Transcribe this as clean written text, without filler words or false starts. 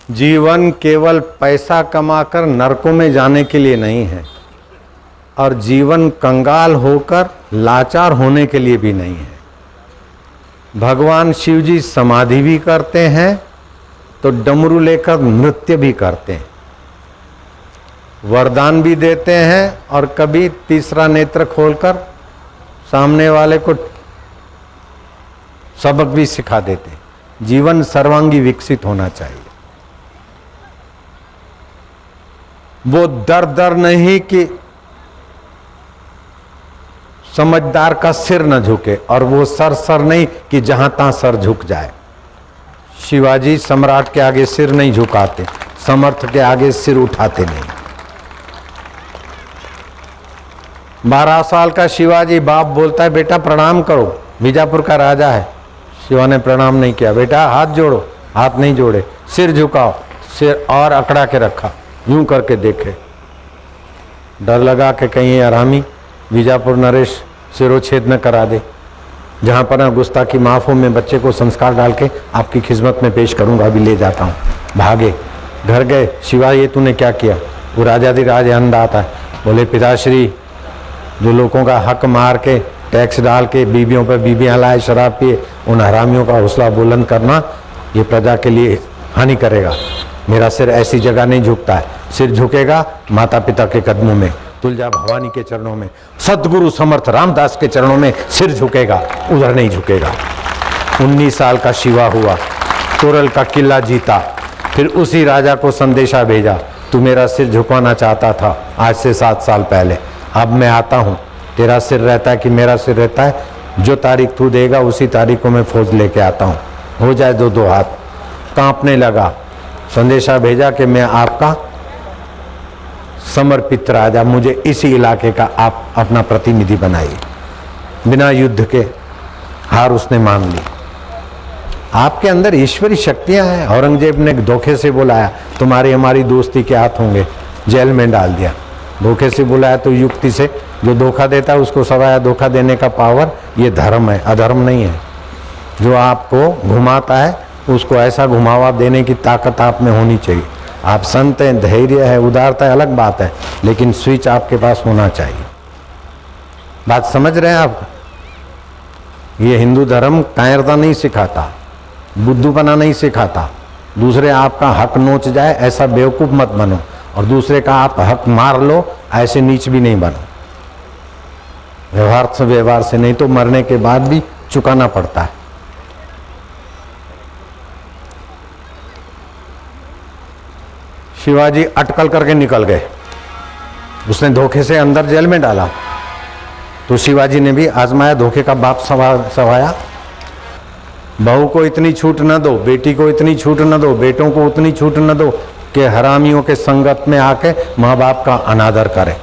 जीवन केवल पैसा कमाकर नरकों में जाने के लिए नहीं है, और जीवन कंगाल होकर लाचार होने के लिए भी नहीं है। भगवान शिव जी समाधि भी करते हैं तो डमरू लेकर नृत्य भी करते हैं, वरदान भी देते हैं और कभी तीसरा नेत्र खोलकर सामने वाले को सबक भी सिखा देते हैं। जीवन सर्वांगी विकसित होना चाहिए। वो दर नहीं कि समझदार का सिर न झुके, और वो सर नहीं कि जहां तहां सर झुक जाए। शिवाजी सम्राट के आगे सिर नहीं झुकाते, समर्थ के आगे सिर उठाते नहीं। 12 साल का शिवाजी, बाप बोलता है बेटा प्रणाम करो, बीजापुर का राजा है। शिवा ने प्रणाम नहीं किया। बेटा हाथ जोड़ो, हाथ नहीं जोड़े। सिर झुकाओ, सिर और अकड़ा के रखा, यूं करके देखे। डर लगा कि कहीं ये हरामी बीजापुर नरेश सिरोच्छेद न करा दे। जहां पर गुस्ताखी माफ हो, मैं बच्चे को संस्कार डाल के आपकी खिदमत में पेश करूंगा, अभी ले जाता हूं। भागे, घर गए। शिवा ये तूने क्या किया? वो राजाधिराज अन्नदाता है। बोले पिताश्री, जो लोगों का हक मार के टैक्स डाल के बीबियों पर बीबियां लाए, शराब पिए, उन हरामियों का हौसला बुलंद करना ये प्रजा के लिए हानि करेगा। मेरा सिर ऐसी जगह नहीं झुकता है। सिर झुकेगा माता पिता के कदमों में, तुलजा भवानी के चरणों में, सदगुरु समर्थ रामदास के चरणों में सिर झुकेगा, उधर नहीं झुकेगा। 19 साल का शिवा हुआ, तोरल का किला जीता, फिर उसी राजा को संदेशा भेजा, तू मेरा सिर झुकाना चाहता था आज से 7 साल पहले, अब मैं आता हूँ। तेरा सिर रहता है कि मेरा सिर रहता है? जो तारीख तू देगा उसी तारीख को मैं फौज लेके आता हूँ। हो जाए दो हाथ। कांपने लगा। संदेशा भेजा कि मैं आपका समर्पित राजा, मुझे इसी इलाके का आप अपना प्रतिनिधि बनाइए। बिना युद्ध के हार उसने मान ली। आपके अंदर ईश्वरी शक्तियां हैं। औरंगजेब ने धोखे से बुलाया, तुम्हारी हमारी दोस्ती के हाथ होंगे, जेल में डाल दिया। धोखे से बुलाया तो युक्ति से, जो धोखा देता है उसको सवाया धोखा देने का पावर, ये धर्म है, अधर्म नहीं है। जो आपको घुमाता है उसको ऐसा घुमावा देने की ताकत आप में होनी चाहिए। आप संत हैं, धैर्य है, उदारता है, अलग बात है, लेकिन स्विच आपके पास होना चाहिए। बात समझ रहे हैं आप? ये हिंदू धर्म कायरता नहीं सिखाता, बुद्धूपना नहीं सिखाता। दूसरे आपका हक नोच जाए ऐसा बेवकूफ मत बनो, और दूसरे का आप हक मार लो ऐसे नीच भी नहीं बनो। व्यवहार से नहीं तो मरने के बाद भी चुकाना पड़ता है। शिवाजी अटकल करके निकल गए। उसने धोखे से अंदर जेल में डाला, तो शिवाजी ने भी आजमाया, धोखे का बाप सवाया। बहू को इतनी छूट न दो, बेटी को इतनी छूट न दो, बेटों को उतनी छूट न दो कि हरामियों के संगत में आके माँ बाप का अनादर करे।